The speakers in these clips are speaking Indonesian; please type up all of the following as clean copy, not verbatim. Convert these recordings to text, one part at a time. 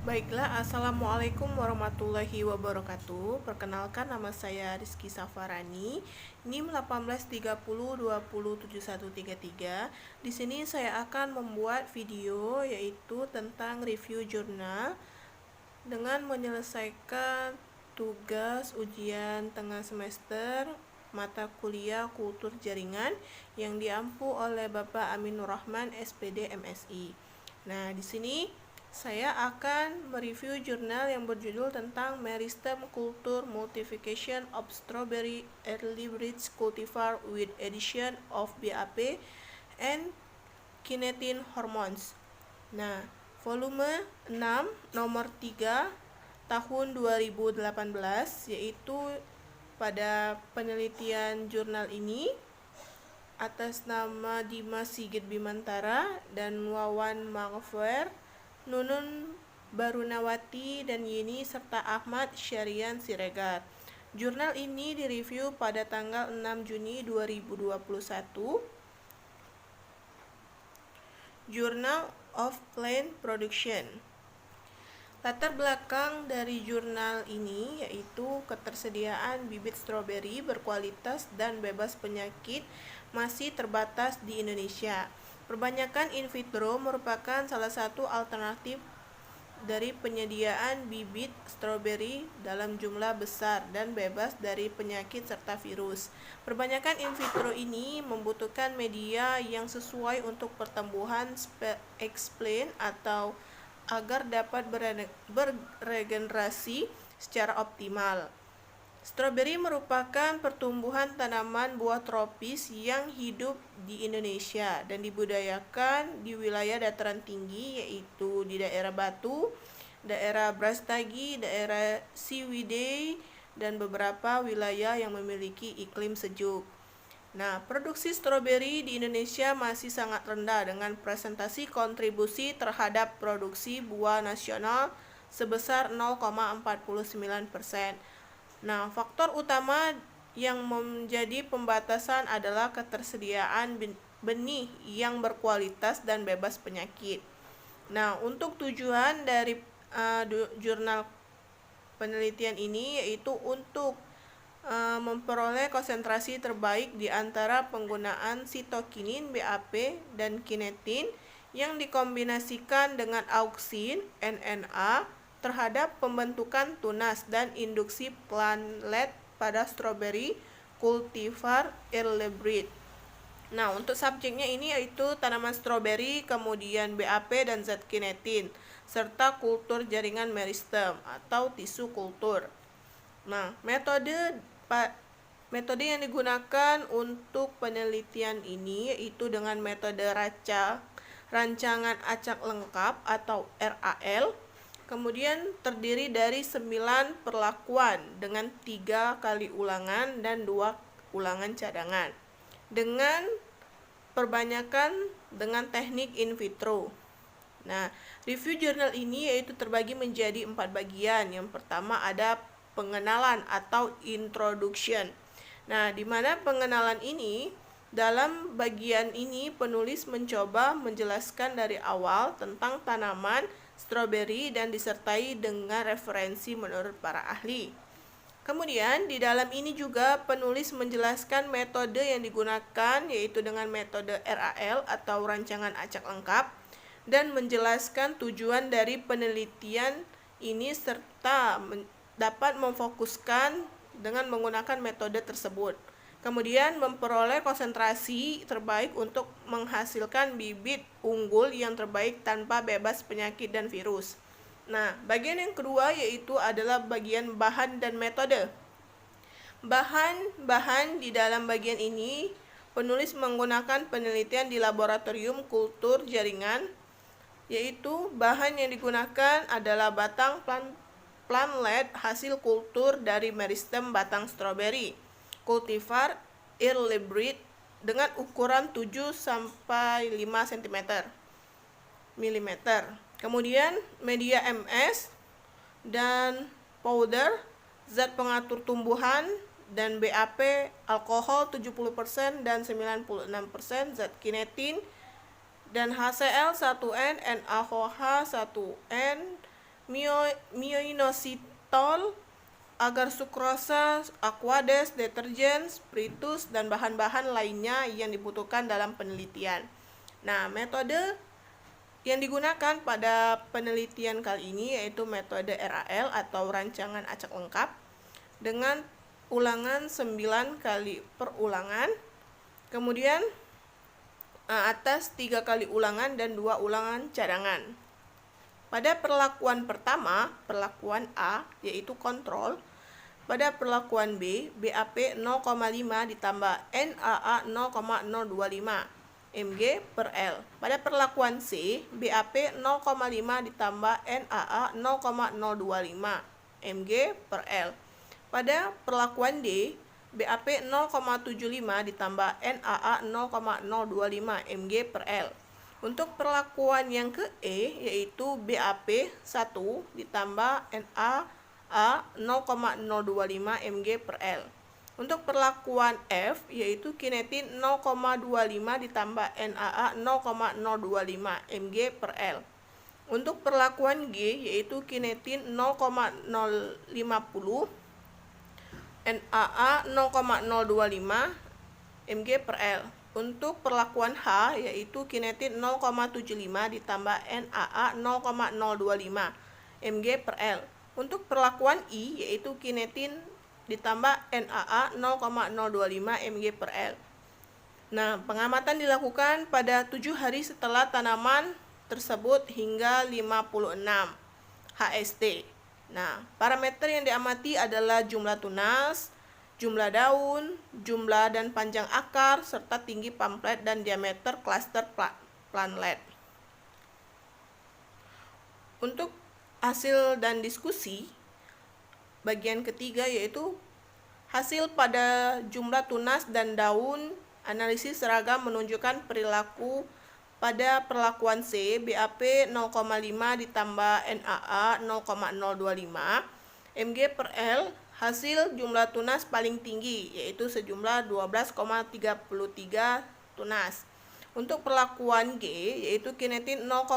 Baiklah, Assalamualaikum warahmatullahi wabarakatuh. Perkenalkan, nama saya Rizky Safarani, NIM 1830207133. Di sini saya akan membuat video yaitu tentang review jurnal dengan menyelesaikan tugas ujian tengah semester mata kuliah Kultur Jaringan yang diampu oleh Bapak Aminur Rahman, SPD, MSI. Nah, di sini saya akan mereview jurnal yang berjudul tentang Meristem Culture Multiplication of Strawberry Early Breed Cultivar with Addition of BAP and Kinetin Hormones. Nah, volume 6 nomor 3 tahun 2018, yaitu pada penelitian jurnal ini atas nama Dimas Sigit Bimantara dan Wawan Maghfur, Nunun Barunawati dan Yeni serta Ahmad Syarian Siregar. Jurnal ini direview pada tanggal 6 Juni 2021. Journal of Plant Production. Latar belakang dari jurnal ini yaitu ketersediaan bibit stroberi berkualitas dan bebas penyakit masih terbatas di Indonesia. Perbanyakan in vitro merupakan salah satu alternatif dari penyediaan bibit stroberi dalam jumlah besar dan bebas dari penyakit serta virus. Perbanyakan in vitro ini membutuhkan media yang sesuai untuk pertumbuhan explain atau agar dapat beregenerasi secara optimal. Stroberi merupakan pertumbuhan tanaman buah tropis yang hidup di Indonesia dan dibudidayakan di wilayah dataran tinggi, yaitu di daerah Batu, daerah Brastagi, daerah Ciwidey, dan beberapa wilayah yang memiliki iklim sejuk. Nah, produksi stroberi di Indonesia masih sangat rendah dengan presentasi kontribusi terhadap produksi buah nasional sebesar 0,49%. Nah, faktor utama yang menjadi pembatasan adalah ketersediaan benih yang berkualitas dan bebas penyakit. Nah, untuk tujuan dari jurnal penelitian ini yaitu untuk memperoleh konsentrasi terbaik di antara penggunaan sitokinin BAP dan kinetin yang dikombinasikan dengan auksin NNA terhadap pembentukan tunas dan induksi plantlet pada stroberi cultivar early breed. Nah, untuk subjeknya ini yaitu tanaman stroberi, kemudian BAP dan zat kinetin, serta kultur jaringan meristem atau tisu kultur. Nah, metode yang digunakan untuk penelitian ini yaitu dengan metode rancangan acak lengkap atau RAL. Kemudian terdiri dari 9 perlakuan dengan 3 kali ulangan dan 2 ulangan cadangan. Dengan perbanyakan dengan teknik in vitro. Nah, review jurnal ini yaitu terbagi menjadi 4 bagian. Yang pertama ada pengenalan atau introduction. Nah, di mana pengenalan ini, dalam bagian ini penulis mencoba menjelaskan dari awal tentang tanaman stroberi dan disertai dengan referensi menurut para ahli. Kemudian di dalam ini juga penulis menjelaskan metode yang digunakan yaitu dengan metode RAL atau rancangan acak lengkap dan menjelaskan tujuan dari penelitian ini serta dapat memfokuskan dengan menggunakan metode tersebut. Kemudian memperoleh konsentrasi terbaik untuk menghasilkan bibit unggul yang terbaik tanpa bebas penyakit dan virus. Nah, bagian yang kedua yaitu adalah bagian bahan dan metode. Bahan di dalam bagian ini penulis menggunakan penelitian di laboratorium kultur jaringan, yaitu bahan yang digunakan adalah batang plant plantlet hasil kultur dari meristem batang stroberi. Kultivar early breed dengan ukuran 7 sampai 5 cm. Kemudian media MS dan powder, zat pengatur tumbuhan, dan BAP alkohol 70% dan 96% zat kinetin, dan HCl 1N, NaOH 1N, myoinositol, agar sukrosa, aquades, deterjen, spiritus, dan bahan-bahan lainnya yang dibutuhkan dalam penelitian. Nah, metode yang digunakan pada penelitian kali ini yaitu metode RAL atau rancangan acak lengkap dengan ulangan 9 kali per ulangan, kemudian atas 3 kali ulangan dan 2 ulangan cadangan. Pada perlakuan pertama, perlakuan A, yaitu kontrol. Pada perlakuan B, BAP 0,5 ditambah NaA 0,025 mg per L. Pada perlakuan C, BAP 0,5 ditambah NaA 0,025 mg per L. Pada perlakuan D, BAP 0,75 ditambah NaA 0,025 mg per L. Untuk perlakuan yang ke E, yaitu BAP 1 ditambah NaA 0,025 mg per L. Untuk perlakuan F, yaitu kinetin 0,25 ditambah NaA 0,025 mg per L. Untuk perlakuan G, yaitu kinetin 0,050 NaA 0,025 mg per L. Untuk perlakuan H, yaitu kinetin 0,75 ditambah NaA 0,025 mg per L. Untuk perlakuan I, yaitu kinetin ditambah NaA 0,025 mg per L. Nah, pengamatan dilakukan pada 7 hari setelah tanaman tersebut hingga 56 HST. Nah, parameter yang diamati adalah jumlah tunas, jumlah daun, jumlah dan panjang akar, serta tinggi pamflet dan diameter klaster plantlet. Untuk hasil dan diskusi, bagian ketiga yaitu hasil pada jumlah tunas dan daun, analisis seragam menunjukkan perilaku pada perlakuan C, BAP 0,5 ditambah NaA 0,025 mg per L, hasil jumlah tunas paling tinggi yaitu sejumlah 12,33 tunas. Untuk perlakuan G, yaitu kinetin 0,5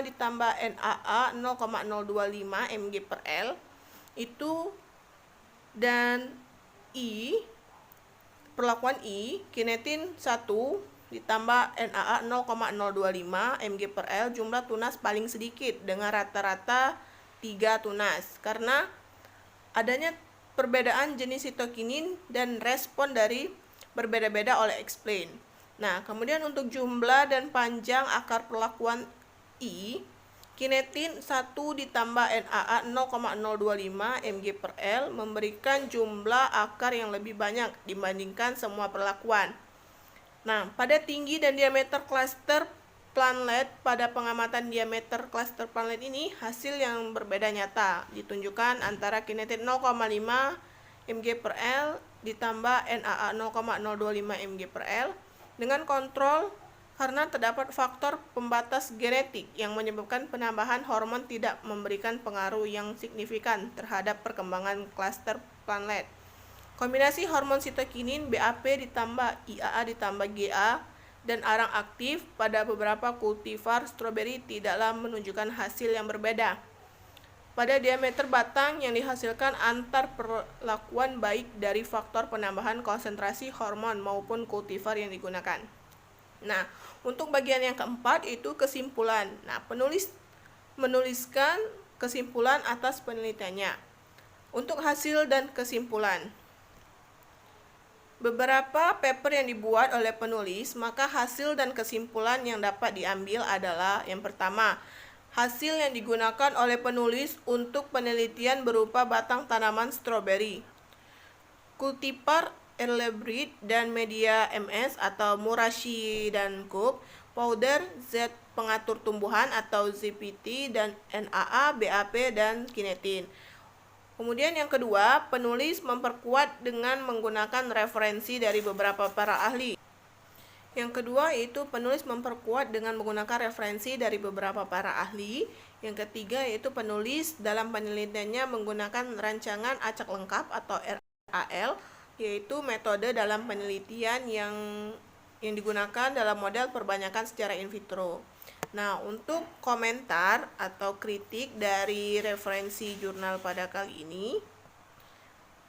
ditambah NaA 0,025 mg per L, itu, dan I, perlakuan I, kinetin 1 ditambah NaA 0,025 mg per L, jumlah tunas paling sedikit dengan rata-rata 3 tunas karena adanya perbedaan jenis sitokinin dan respon dari berbeda-beda oleh explain. Nah, kemudian untuk jumlah dan panjang akar perlakuan I, kinetin 1 ditambah NaA 0,025 mg per L memberikan jumlah akar yang lebih banyak dibandingkan semua perlakuan. Nah, pada tinggi dan diameter klaster plantlet, pada pengamatan diameter klaster plantlet ini hasil yang berbeda nyata ditunjukkan antara kinetin 0,5 mg per L ditambah NaA 0,025 mg per L dengan kontrol karena terdapat faktor pembatas genetik yang menyebabkan penambahan hormon tidak memberikan pengaruh yang signifikan terhadap perkembangan klaster plantlet. Kombinasi hormon sitokinin BAP ditambah IAA ditambah GA dan arang aktif pada beberapa kultivar stroberi tidaklah menunjukkan hasil yang berbeda pada diameter batang yang dihasilkan antar perlakuan baik dari faktor penambahan konsentrasi hormon maupun kultivar yang digunakan. Nah, untuk bagian yang keempat itu kesimpulan. Nah, penulis menuliskan kesimpulan atas penelitiannya. Untuk hasil dan kesimpulan. Beberapa paper yang dibuat oleh penulis, maka hasil dan kesimpulan yang dapat diambil adalah yang pertama, hasil yang digunakan oleh penulis untuk penelitian berupa batang tanaman stroberi. Kultivar early breed dan media MS atau Murashi dan Cook, powder zat pengatur tumbuhan atau ZPT dan NaA, BAP dan kinetin. Kemudian yang kedua, penulis memperkuat dengan menggunakan referensi dari beberapa para ahli. Yang kedua yaitu penulis memperkuat dengan menggunakan referensi dari beberapa para ahli. Yang ketiga yaitu penulis dalam penelitiannya menggunakan rancangan acak lengkap atau RAL, yaitu metode dalam penelitian yang digunakan dalam model perbanyakan secara in vitro. Nah, untuk komentar atau kritik dari referensi jurnal pada kali ini,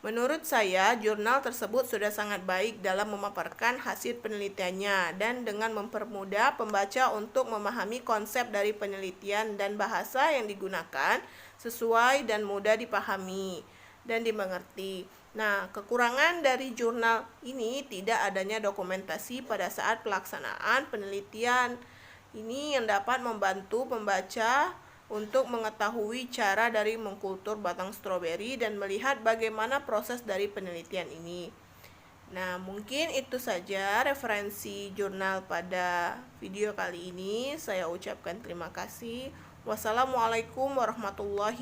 menurut saya, jurnal tersebut sudah sangat baik dalam memaparkan hasil penelitiannya dan dengan mempermudah pembaca untuk memahami konsep dari penelitian dan bahasa yang digunakan sesuai dan mudah dipahami dan dimengerti. Nah, kekurangan dari jurnal ini tidak adanya dokumentasi pada saat pelaksanaan penelitian. Ini yang dapat membantu pembaca untuk mengetahui cara dari mengkultur batang stroberi dan melihat bagaimana proses dari penelitian ini. Nah, mungkin itu saja referensi jurnal pada video kali ini. Saya ucapkan terima kasih. Wassalamualaikum warahmatullahi